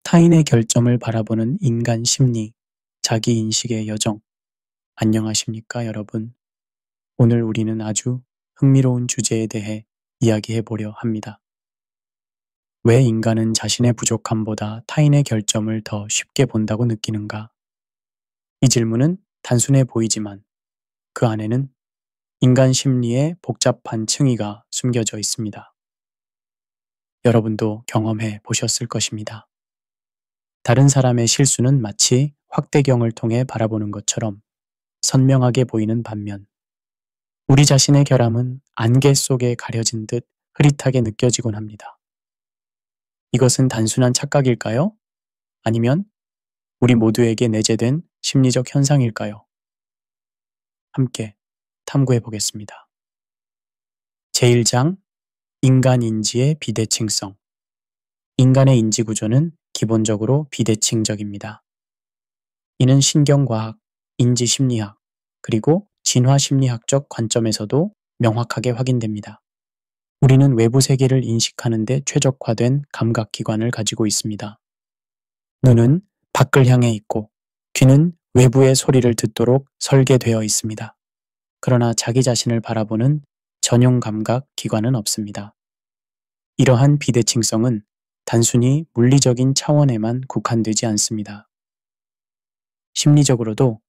타인의 결점을 바라보는 인간 심리, 자기인식의 여정. 안녕하십니까, 여러분. 오늘 우리는 아주 흥미로운 주제에 대해 이야기해 보려 합니다. 왜 인간은 자신의 부족함보다 타인의 결점을 더 쉽게 본다고 느끼는가? 이 질문은 단순해 보이지만 그 안에는 인간 심리의 복잡한 층위가 숨겨져 있습니다. 여러분도 경험해 보셨을 것입니다. 다른 사람의 실수는 마치 확대경을 통해 바라보는 것처럼 선명하게 보이는 반면 우리 자신의 결함은 안개 속에 가려진 듯 흐릿하게 느껴지곤 합니다. 이것은 단순한 착각일까요? 아니면 우리 모두에게 내재된 심리적 현상일까요? 함께 탐구해 보겠습니다. 제1장 인간 인지의 비대칭성. 인간의 인지 구조는 기본적으로 비대칭적입니다. 이는 신경과학, 인지심리학, 그리고 진화심리학적 관점에서도 명확하게 확인됩니다. 우리는 외부 세계를 인식하는 데 최적화된 감각기관을 가지고 있습니다. 눈은 밖을 향해 있고 귀는 외부의 소리를 듣도록 설계되어 있습니다. 그러나 자기 자신을 바라보는 전용 감각 기관은 없습니다. 이러한 비대칭성은 단순히 물리적인 차원에만 국한되지 않습니다. 심리적으로도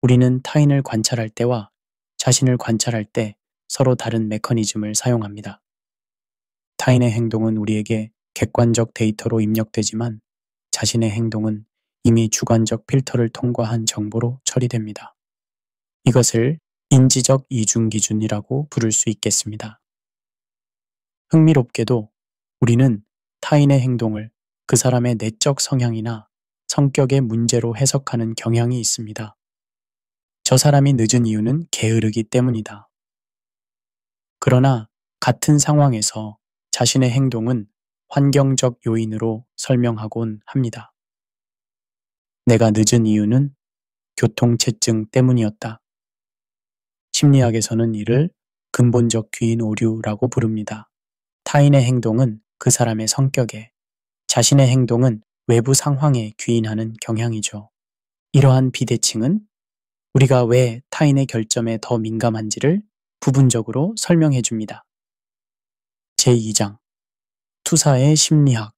우리는 타인을 관찰할 때와 자신을 관찰할 때 서로 다른 메커니즘을 사용합니다. 타인의 행동은 우리에게 객관적 데이터로 입력되지만 자신의 행동은 이미 주관적 필터를 통과한 정보로 처리됩니다. 이것을 인지적 이중기준이라고 부를 수 있겠습니다. 흥미롭게도 우리는 타인의 행동을 그 사람의 내적 성향이나 성격의 문제로 해석하는 경향이 있습니다. 저 사람이 늦은 이유는 게으르기 때문이다. 그러나 같은 상황에서 자신의 행동은 환경적 요인으로 설명하곤 합니다. 내가 늦은 이유는 교통체증 때문이었다. 심리학에서는 이를 근본적 귀인 오류라고 부릅니다. 타인의 행동은 그 사람의 성격에, 자신의 행동은 외부 상황에 귀인하는 경향이죠. 이러한 비대칭은 우리가 왜 타인의 결점에 더 민감한지를 부분적으로 설명해 줍니다. 제2장 투사의 심리학.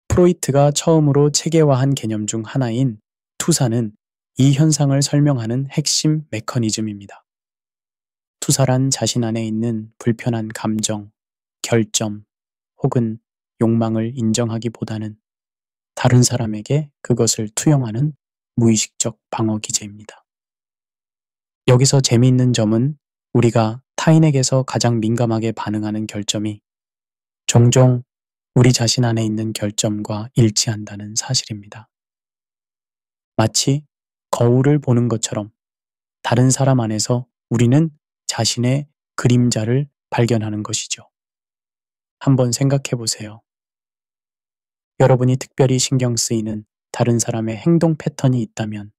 프로이트가 처음으로 체계화한 개념 중 하나인 투사는 이 현상을 설명하는 핵심 메커니즘입니다. 투사란 자신 안에 있는 불편한 감정, 결점 혹은 욕망을 인정하기보다는 다른 사람에게 그것을 투영하는 무의식적 방어 기제입니다. 여기서 재미있는 점은 우리가 타인에게서 가장 민감하게 반응하는 결점이 종종 우리 자신 안에 있는 결점과 일치한다는 사실입니다. 마치 거울을 보는 것처럼 다른 사람 안에서 우리는 자신의 그림자를 발견하는 것이죠. 한번 생각해 보세요. 여러분이 특별히 신경 쓰이는 다른 사람의 행동 패턴이 있다면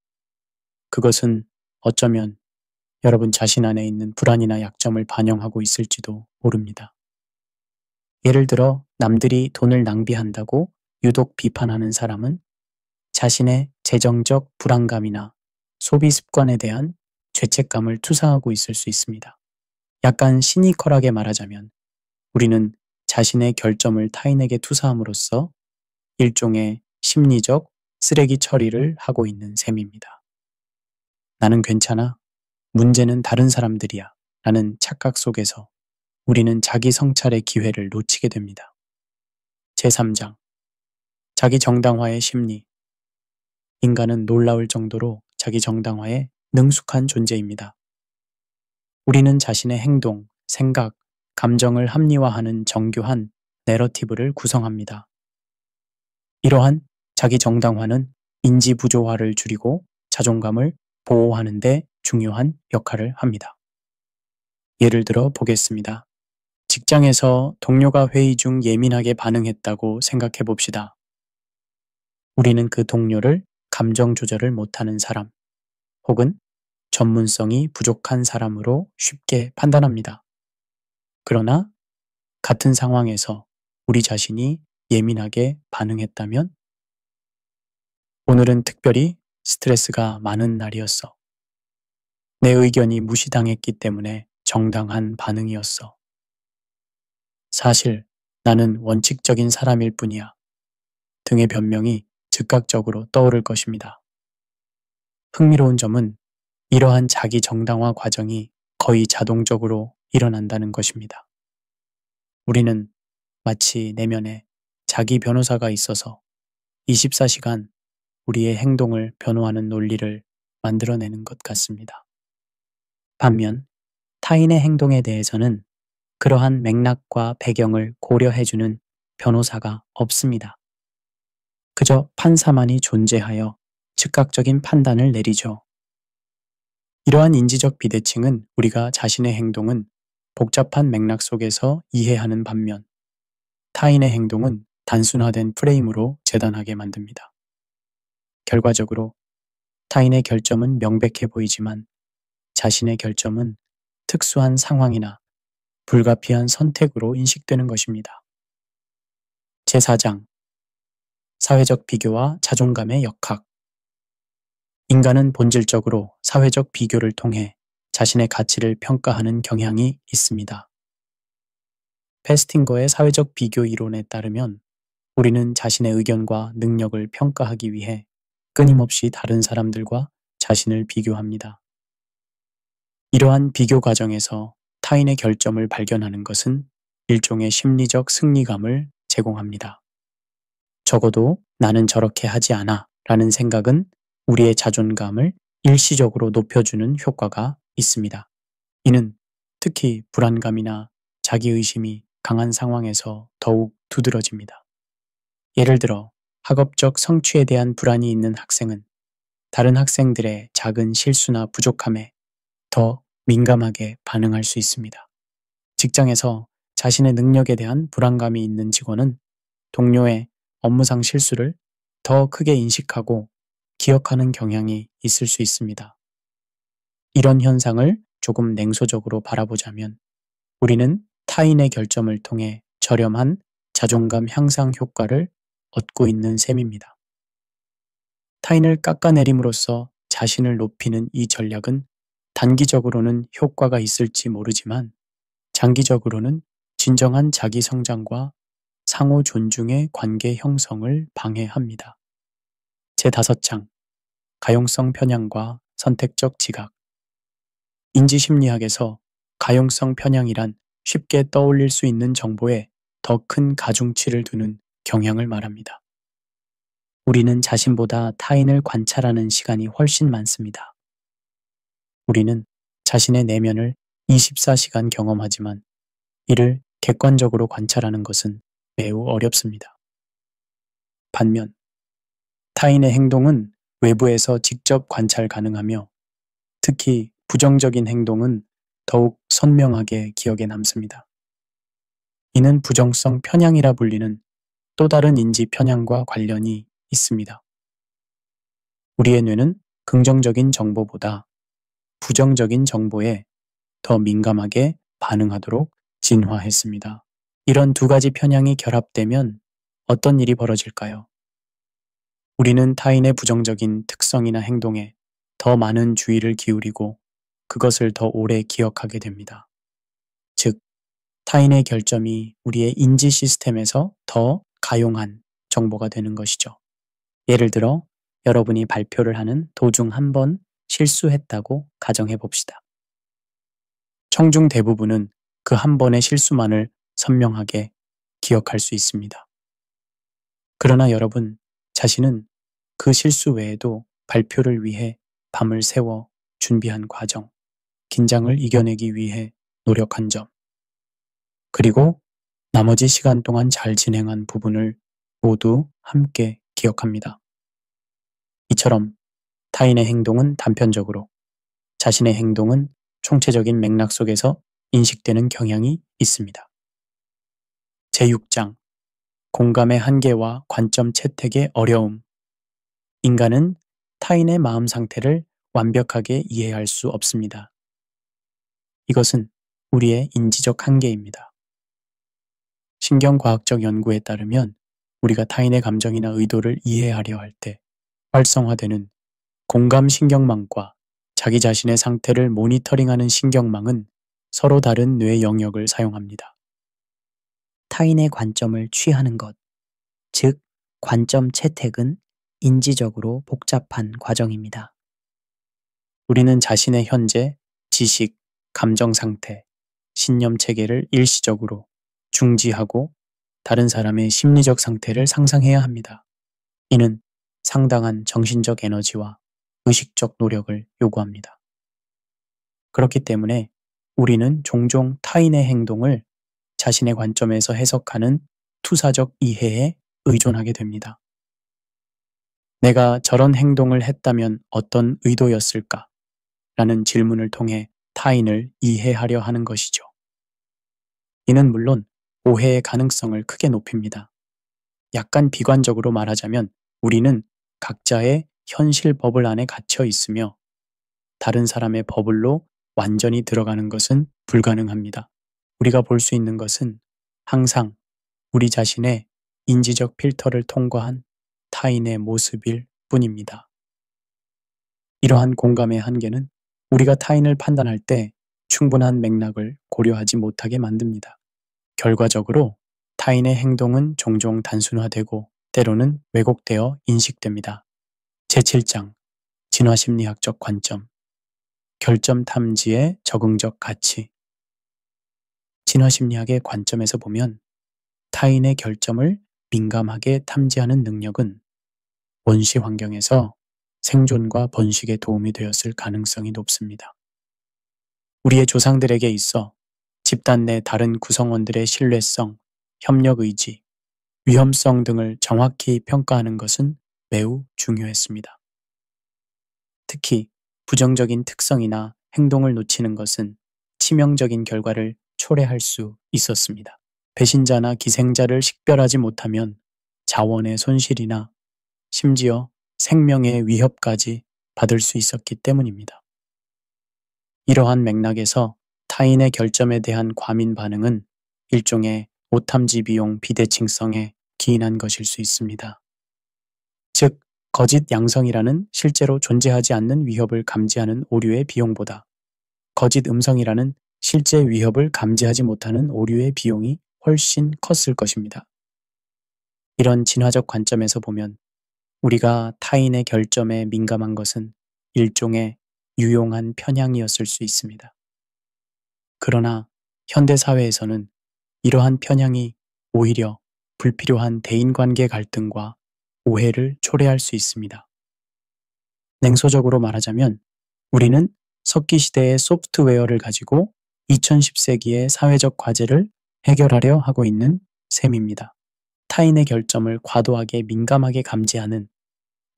그것은 어쩌면 여러분 자신 안에 있는 불안이나 약점을 반영하고 있을지도 모릅니다. 예를 들어 남들이 돈을 낭비한다고 유독 비판하는 사람은 자신의 재정적 불안감이나 소비 습관에 대한 죄책감을 투사하고 있을 수 있습니다. 약간 시니컬하게 말하자면 우리는 자신의 결점을 타인에게 투사함으로써 일종의 심리적 쓰레기 처리를 하고 있는 셈입니다. 나는 괜찮아. 문제는 다른 사람들이야. 라는 착각 속에서 우리는 자기 성찰의 기회를 놓치게 됩니다. 제3장 자기 정당화의 심리. 인간은 놀라울 정도로 자기 정당화에 능숙한 존재입니다. 우리는 자신의 행동, 생각, 감정을 합리화하는 정교한 내러티브를 구성합니다. 이러한 자기 정당화는 인지 부조화를 줄이고 자존감을 보호하는 데 중요한 역할을 합니다. 예를 들어 보겠습니다. 직장에서 동료가 회의 중 예민하게 반응했다고 생각해 봅시다. 우리는 그 동료를 감정 조절을 못하는 사람 혹은 전문성이 부족한 사람으로 쉽게 판단합니다. 그러나 같은 상황에서 우리 자신이 예민하게 반응했다면 오늘은 특별히 스트레스가 많은 날이었어. 내 의견이 무시당했기 때문에 정당한 반응이었어. 사실 나는 원칙적인 사람일 뿐이야. 등의 변명이 즉각적으로 떠오를 것입니다. 흥미로운 점은 이러한 자기 정당화 과정이 거의 자동적으로 일어난다는 것입니다. 우리는 마치 내면에 자기 변호사가 있어서 24시간 우리의 행동을 변호하는 논리를 만들어내는 것 같습니다. 반면 타인의 행동에 대해서는 그러한 맥락과 배경을 고려해주는 변호사가 없습니다. 그저 판사만이 존재하여 즉각적인 판단을 내리죠. 이러한 인지적 비대칭은 우리가 자신의 행동은 복잡한 맥락 속에서 이해하는 반면 타인의 행동은 단순화된 프레임으로 재단하게 만듭니다. 결과적으로 타인의 결점은 명백해 보이지만 자신의 결점은 특수한 상황이나 불가피한 선택으로 인식되는 것입니다. 제4장 사회적 비교와 자존감의 역학. 인간은 본질적으로 사회적 비교를 통해 자신의 가치를 평가하는 경향이 있습니다. 페스팅거의 사회적 비교 이론에 따르면 우리는 자신의 의견과 능력을 평가하기 위해 끊임없이 다른 사람들과 자신을 비교합니다. 이러한 비교 과정에서 타인의 결점을 발견하는 것은 일종의 심리적 승리감을 제공합니다. 적어도 나는 저렇게 하지 않아 라는 생각은 우리의 자존감을 일시적으로 높여주는 효과가 있습니다. 이는 특히 불안감이나 자기의심이 강한 상황에서 더욱 두드러집니다. 예를 들어 학업적 성취에 대한 불안이 있는 학생은 다른 학생들의 작은 실수나 부족함에 더 민감하게 반응할 수 있습니다. 직장에서 자신의 능력에 대한 불안감이 있는 직원은 동료의 업무상 실수를 더 크게 인식하고 기억하는 경향이 있을 수 있습니다. 이런 현상을 조금 냉소적으로 바라보자면 우리는 타인의 결점을 통해 저렴한 자존감 향상 효과를 얻고 있는 셈입니다. 타인을 깎아내림으로써 자신을 높이는 이 전략은 단기적으로는 효과가 있을지 모르지만 장기적으로는 진정한 자기 성장과 상호 존중의 관계 형성을 방해합니다. 제5장 가용성 편향과 선택적 지각. 인지심리학에서 가용성 편향이란 쉽게 떠올릴 수 있는 정보에 더 큰 가중치를 두는 경향을 말합니다. 우리는 자신보다 타인을 관찰하는 시간이 훨씬 많습니다. 우리는 자신의 내면을 24시간 경험하지만 이를 객관적으로 관찰하는 것은 매우 어렵습니다. 반면 타인의 행동은 외부에서 직접 관찰 가능하며 특히 부정적인 행동은 더욱 선명하게 기억에 남습니다. 이는 부정성 편향이라 불리는 또 다른 인지 편향과 관련이 있습니다. 우리의 뇌는 긍정적인 정보보다 부정적인 정보에 더 민감하게 반응하도록 진화했습니다. 이런 두 가지 편향이 결합되면 어떤 일이 벌어질까요? 우리는 타인의 부정적인 특성이나 행동에 더 많은 주의를 기울이고 그것을 더 오래 기억하게 됩니다. 즉, 타인의 결점이 우리의 인지 시스템에서 더 가용한 정보가 되는 것이죠. 예를 들어 여러분이 발표를 하는 도중 한 번 실수했다고 가정해 봅시다. 청중 대부분은 그 한 번의 실수만을 선명하게 기억할 수 있습니다. 그러나 여러분 자신은 그 실수 외에도 발표를 위해 밤을 새워 준비한 과정, 긴장을 이겨내기 위해 노력한 점, 그리고 나머지 시간 동안 잘 진행한 부분을 모두 함께 기억합니다. 이처럼 타인의 행동은 단편적으로, 자신의 행동은 총체적인 맥락 속에서 인식되는 경향이 있습니다. 제6장 공감의 한계와 관점 채택의 어려움. 인간은 타인의 마음 상태를 완벽하게 이해할 수 없습니다. 이것은 우리의 인지적 한계입니다. 신경과학적 연구에 따르면 우리가 타인의 감정이나 의도를 이해하려 할 때 활성화되는 공감신경망과 자기 자신의 상태를 모니터링하는 신경망은 서로 다른 뇌 영역을 사용합니다. 타인의 관점을 취하는 것, 즉 관점 채택은 인지적으로 복잡한 과정입니다. 우리는 자신의 현재, 지식, 감정 상태, 신념 체계를 일시적으로 중지하고 다른 사람의 심리적 상태를 상상해야 합니다. 이는 상당한 정신적 에너지와 의식적 노력을 요구합니다. 그렇기 때문에 우리는 종종 타인의 행동을 자신의 관점에서 해석하는 투사적 이해에 의존하게 됩니다. 내가 저런 행동을 했다면 어떤 의도였을까? 라는 질문을 통해 타인을 이해하려 하는 것이죠. 이는 물론 오해의 가능성을 크게 높입니다. 약간 비관적으로 말하자면 우리는 각자의 현실 버블 안에 갇혀 있으며 다른 사람의 버블로 완전히 들어가는 것은 불가능합니다. 우리가 볼 수 있는 것은 항상 우리 자신의 인지적 필터를 통과한 타인의 모습일 뿐입니다. 이러한 공감의 한계는 우리가 타인을 판단할 때 충분한 맥락을 고려하지 못하게 만듭니다. 결과적으로 타인의 행동은 종종 단순화되고 때로는 왜곡되어 인식됩니다. 제7장 진화심리학적 관점 결점 탐지의 적응적 가치 진화심리학의 관점에서 보면 타인의 결점을 민감하게 탐지하는 능력은 원시 환경에서 생존과 번식에 도움이 되었을 가능성이 높습니다. 우리의 조상들에게 있어 집단 내 다른 구성원들의 신뢰성, 협력 의지, 위험성 등을 정확히 평가하는 것은 매우 중요했습니다. 특히 부정적인 특성이나 행동을 놓치는 것은 치명적인 결과를 초래할 수 있었습니다. 배신자나 기생자를 식별하지 못하면 자원의 손실이나 심지어 생명의 위협까지 받을 수 있었기 때문입니다. 이러한 맥락에서 타인의 결점에 대한 과민 반응은 일종의 오탐지 비용 비대칭성에 기인한 것일 수 있습니다. 즉, 거짓 양성이라는 실제로 존재하지 않는 위협을 감지하는 오류의 비용보다 거짓 음성이라는 실제 위협을 감지하지 못하는 오류의 비용이 훨씬 컸을 것입니다. 이런 진화적 관점에서 보면 우리가 타인의 결점에 민감한 것은 일종의 유용한 편향이었을 수 있습니다. 그러나 현대 사회에서는 이러한 편향이 오히려 불필요한 대인관계 갈등과 오해를 초래할 수 있습니다. 냉소적으로 말하자면 우리는 석기 시대의 소프트웨어를 가지고 2010세기의 사회적 과제를 해결하려 하고 있는 셈입니다. 타인의 결점을 과도하게 민감하게 감지하는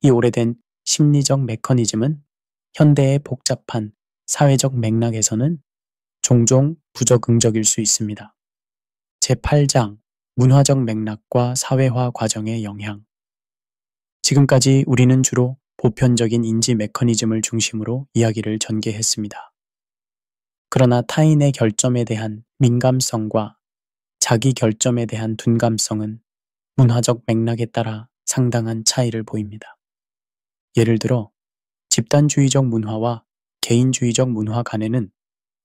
이 오래된 심리적 메커니즘은 현대의 복잡한 사회적 맥락에서는 종종 부적응적일 수 있습니다. 제8장 문화적 맥락과 사회화 과정의 영향 지금까지 우리는 주로 보편적인 인지 메커니즘을 중심으로 이야기를 전개했습니다. 그러나 타인의 결점에 대한 민감성과 자기 결점에 대한 둔감성은 문화적 맥락에 따라 상당한 차이를 보입니다. 예를 들어 집단주의적 문화와 개인주의적 문화 간에는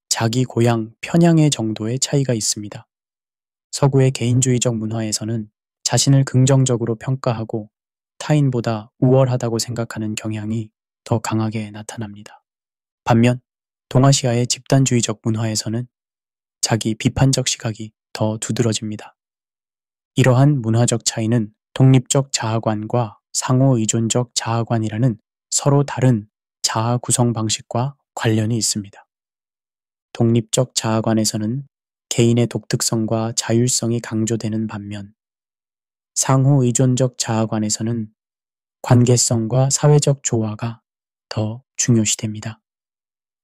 자기 고향 편향의 정도의 차이가 있습니다. 서구의 개인주의적 문화에서는 자신을 긍정적으로 평가하고 타인보다 우월하다고 생각하는 경향이 더 강하게 나타납니다. 반면 동아시아의 집단주의적 문화에서는 자기 비판적 시각이 더 두드러집니다. 이러한 문화적 차이는 독립적 자아관과 상호의존적 자아관이라는 서로 다른 자아 구성 방식과 관련이 있습니다. 독립적 자아관에서는 개인의 독특성과 자율성이 강조되는 반면 상호의존적 자아관에서는 관계성과 사회적 조화가 더 중요시됩니다.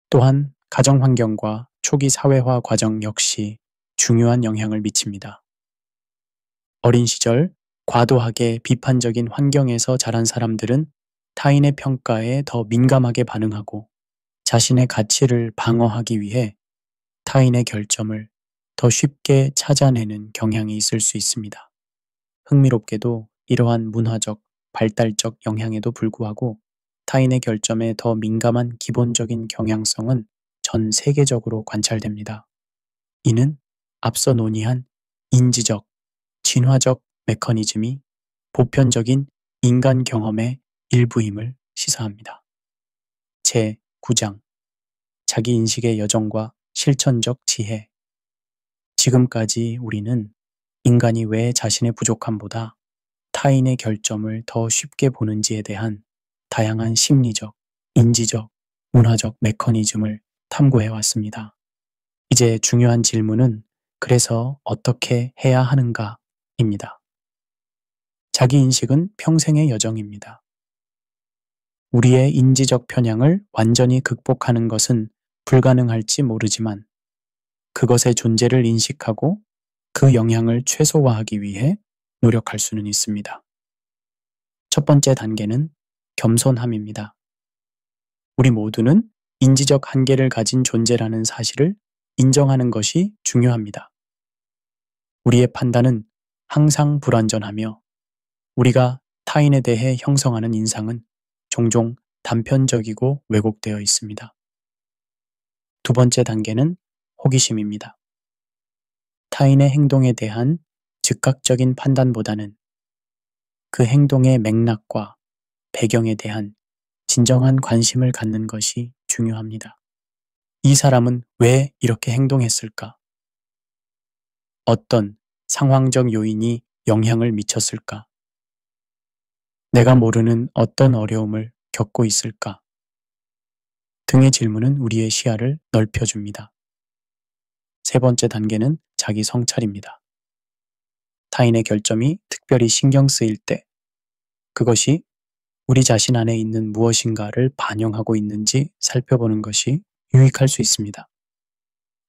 또한 가정환경과 초기 사회화 과정 역시 중요한 영향을 미칩니다. 어린 시절 과도하게 비판적인 환경에서 자란 사람들은 타인의 평가에 더 민감하게 반응하고 자신의 가치를 방어하기 위해 타인의 결점을 더 쉽게 찾아내는 경향이 있을 수 있습니다. 흥미롭게도 이러한 문화적 발달적 영향에도 불구하고 타인의 결점에 더 민감한 기본적인 경향성은 전 세계적으로 관찰됩니다. 이는 앞서 논의한 인지적, 진화적 메커니즘이 보편적인 인간 경험의 일부임을 시사합니다. 제9장 자기인식의 여정과 실천적 지혜. 지금까지 우리는 인간이 왜 자신의 부족함보다 타인의 결점을 더 쉽게 보는지에 대한 다양한 심리적, 인지적, 문화적 메커니즘을 탐구해 왔습니다. 이제 중요한 질문은 그래서 어떻게 해야 하는가입니다. 자기인식은 평생의 여정입니다. 우리의 인지적 편향을 완전히 극복하는 것은 불가능할지 모르지만 그것의 존재를 인식하고 그 영향을 최소화하기 위해 노력할 수는 있습니다. 첫 번째 단계는 겸손함입니다. 우리 모두는 인지적 한계를 가진 존재라는 사실을 인정하는 것이 중요합니다. 우리의 판단은 항상 불완전하며 우리가 타인에 대해 형성하는 인상은 종종 단편적이고 왜곡되어 있습니다. 두 번째 단계는 호기심입니다. 타인의 행동에 대한 즉각적인 판단보다는 그 행동의 맥락과 배경에 대한 진정한 관심을 갖는 것이 중요합니다. 이 사람은 왜 이렇게 행동했을까? 어떤 상황적 요인이 영향을 미쳤을까? 내가 모르는 어떤 어려움을 겪고 있을까? 등의 질문은 우리의 시야를 넓혀줍니다. 세 번째 단계는 자기 성찰입니다. 타인의 결점이 특별히 신경 쓰일 때 그것이 우리 자신 안에 있는 무엇인가를 반영하고 있는지 살펴보는 것이 유익할 수 있습니다.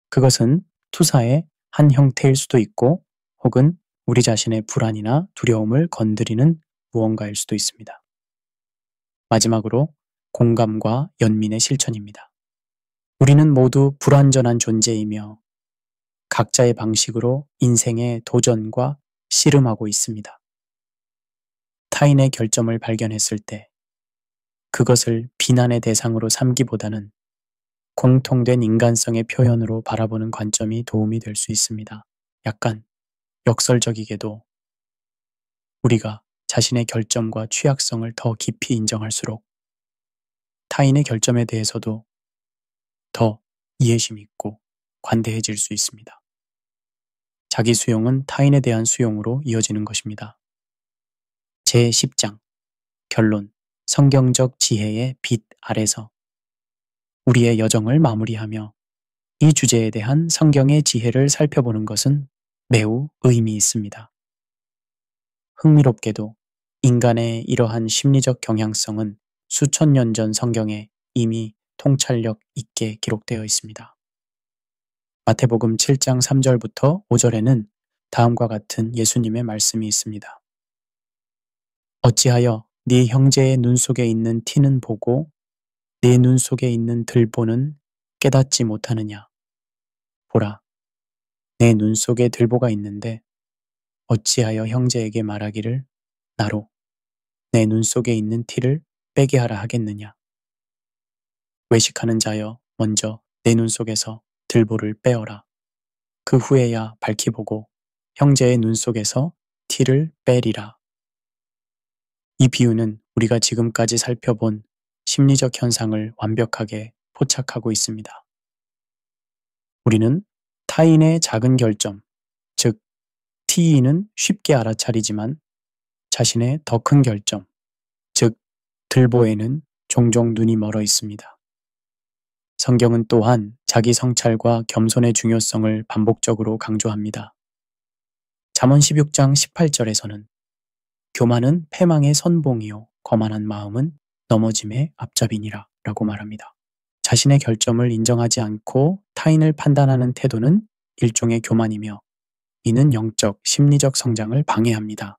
그것은 투사의 한 형태일 수도 있고 혹은 우리 자신의 불안이나 두려움을 건드리는 무언가일 수도 있습니다. 마지막으로 공감과 연민의 실천입니다. 우리는 모두 불완전한 존재이며 각자의 방식으로 인생의 도전과 씨름하고 있습니다. 타인의 결점을 발견했을 때 그것을 비난의 대상으로 삼기보다는 공통된 인간성의 표현으로 바라보는 관점이 도움이 될 수 있습니다. 약간 역설적이게도 우리가 자신의 결점과 취약성을 더 깊이 인정할수록 타인의 결점에 대해서도 더 이해심 있고 관대해질 수 있습니다. 자기 수용은 타인에 대한 수용으로 이어지는 것입니다. 제10장 결론 성경적 지혜의 빛 아래서 우리의 여정을 마무리하며 이 주제에 대한 성경의 지혜를 살펴보는 것은 매우 의미 있습니다. 흥미롭게도 인간의 이러한 심리적 경향성은 수천 년 전 성경에 이미 통찰력 있게 기록되어 있습니다. 마태복음 7장 3절부터 5절에는 다음과 같은 예수님의 말씀이 있습니다. 어찌하여 네 형제의 눈 속에 있는 티는 보고 네 눈 속에 있는 들보는 깨닫지 못하느냐. 보라, 내 눈 속에 들보가 있는데 어찌하여 형제에게 말하기를 나로 내 눈 속에 있는 티를 빼게 하라 하겠느냐. 외식하는 자여 먼저 내 눈 속에서 들보를 빼어라. 그 후에야 밝히 보고 형제의 눈 속에서 티를 빼리라. 이 비유는 우리가 지금까지 살펴본 심리적 현상을 완벽하게 포착하고 있습니다. 우리는 타인의 작은 결점, 즉 TE는 쉽게 알아차리지만 자신의 더 큰 결점, 즉 들보에는 종종 눈이 멀어 있습니다. 성경은 또한 자기 성찰과 겸손의 중요성을 반복적으로 강조합니다. 잠언 16장 18절에서는 교만은 패망의 선봉이요 거만한 마음은 넘어짐의 앞잡이니라 라고 말합니다. 자신의 결점을 인정하지 않고 타인을 판단하는 태도는 일종의 교만이며 이는 영적, 심리적 성장을 방해합니다.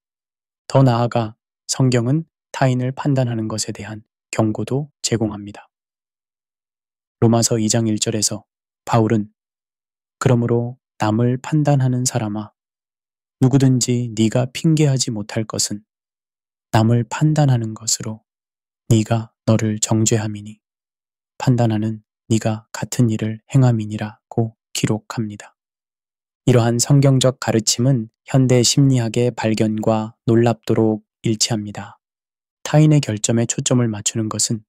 더 나아가 성경은 타인을 판단하는 것에 대한 경고도 제공합니다. 로마서 2장 1절에서 바울은 그러므로 남을 판단하는 사람아 누구든지 네가 핑계하지 못할 것은 남을 판단하는 것으로 네가 너를 정죄함이니 판단하는 네가 같은 일을 행함이니라고 기록합니다. 이러한 성경적 가르침은 현대 심리학의 발견과 놀랍도록 일치합니다. 타인의 결점에 초점을 맞추는 것은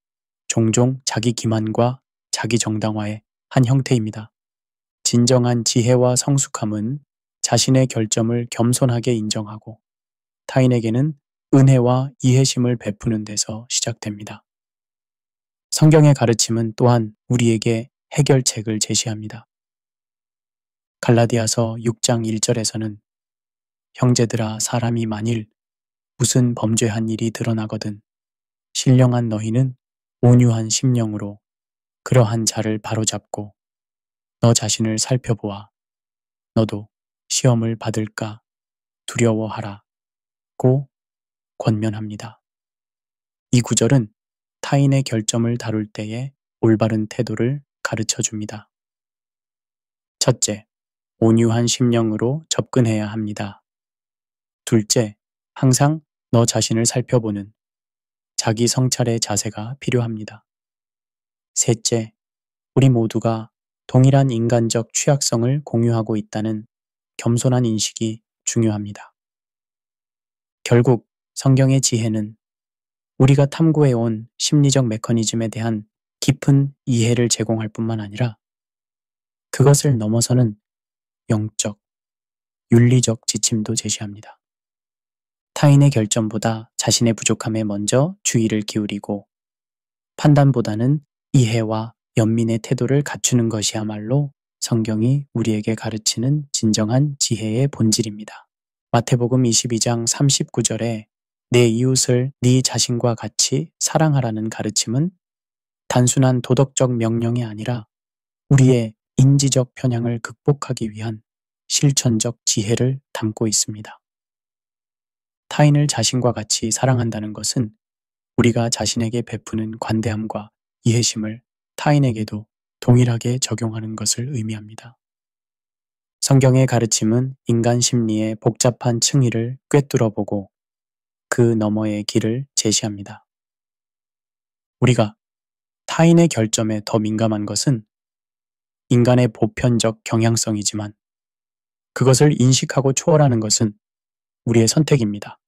종종 자기 기만과 자기 정당화의 한 형태입니다. 진정한 지혜와 성숙함은 자신의 결점을 겸손하게 인정하고 타인에게는 은혜와 이해심을 베푸는 데서 시작됩니다. 성경의 가르침은 또한 우리에게 해결책을 제시합니다. 갈라디아서 6장 1절에서는 형제들아 사람이 만일 무슨 범죄한 일이 드러나거든 신령한 너희는 온유한 심령으로 그러한 자를 바로잡고 너 자신을 살펴보아 너도 시험을 받을까 두려워하라 고 권면합니다. 이 구절은 타인의 결점을 다룰 때의 올바른 태도를 가르쳐 줍니다. 첫째, 온유한 심령으로 접근해야 합니다. 둘째, 항상 너 자신을 살펴보는 자기 성찰의 자세가 필요합니다. 셋째, 우리 모두가 동일한 인간적 취약성을 공유하고 있다는 겸손한 인식이 중요합니다. 결국 성경의 지혜는 우리가 탐구해온 심리적 메커니즘에 대한 깊은 이해를 제공할 뿐만 아니라 그것을 넘어서는 영적, 윤리적 지침도 제시합니다. 타인의 결점보다 자신의 부족함에 먼저 주의를 기울이고 판단보다는 이해와 연민의 태도를 갖추는 것이야말로 성경이 우리에게 가르치는 진정한 지혜의 본질입니다. 마태복음 22장 39절에 내 이웃을 네 자신과 같이 사랑하라는 가르침은 단순한 도덕적 명령이 아니라 우리의 인지적 편향을 극복하기 위한 실천적 지혜를 담고 있습니다. 타인을 자신과 같이 사랑한다는 것은 우리가 자신에게 베푸는 관대함과 이해심을 타인에게도 동일하게 적용하는 것을 의미합니다. 성경의 가르침은 인간 심리의 복잡한 층위를 꿰뚫어보고 그 너머의 길을 제시합니다. 우리가 타인의 결점에 더 민감한 것은 인간의 보편적 경향성이지만 그것을 인식하고 초월하는 것은 우리의 선택입니다.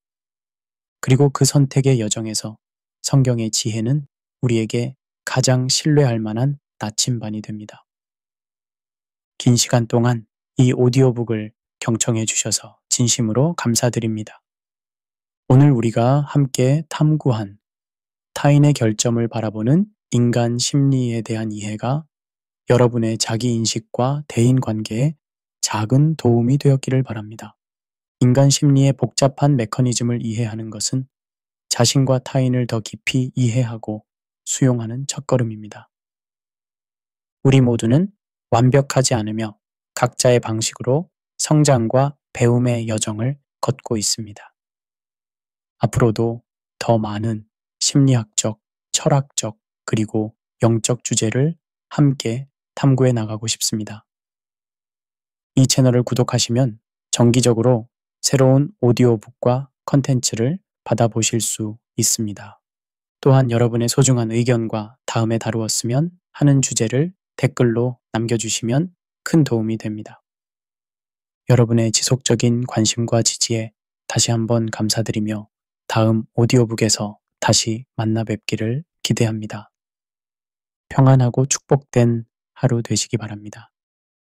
그리고 그 선택의 여정에서 성경의 지혜는 우리에게 가장 신뢰할 만한 나침반이 됩니다. 긴 시간 동안 이 오디오북을 경청해 주셔서 진심으로 감사드립니다. 오늘 우리가 함께 탐구한 타인의 결점을 바라보는 인간 심리에 대한 이해가 여러분의 자기 인식과 대인 관계에 작은 도움이 되었기를 바랍니다. 인간 심리의 복잡한 메커니즘을 이해하는 것은 자신과 타인을 더 깊이 이해하고 수용하는 첫걸음입니다. 우리 모두는 완벽하지 않으며 각자의 방식으로 성장과 배움의 여정을 걷고 있습니다. 앞으로도 더 많은 심리학적, 철학적, 그리고 영적 주제를 함께 탐구해 나가고 싶습니다. 이 채널을 구독하시면 정기적으로 새로운 오디오북과 컨텐츠를 받아보실 수 있습니다. 또한 여러분의 소중한 의견과 다음에 다루었으면 하는 주제를 댓글로 남겨주시면 큰 도움이 됩니다. 여러분의 지속적인 관심과 지지에 다시 한번 감사드리며 다음 오디오북에서 다시 만나 뵙기를 기대합니다. 평안하고 축복된 하루 되시기 바랍니다.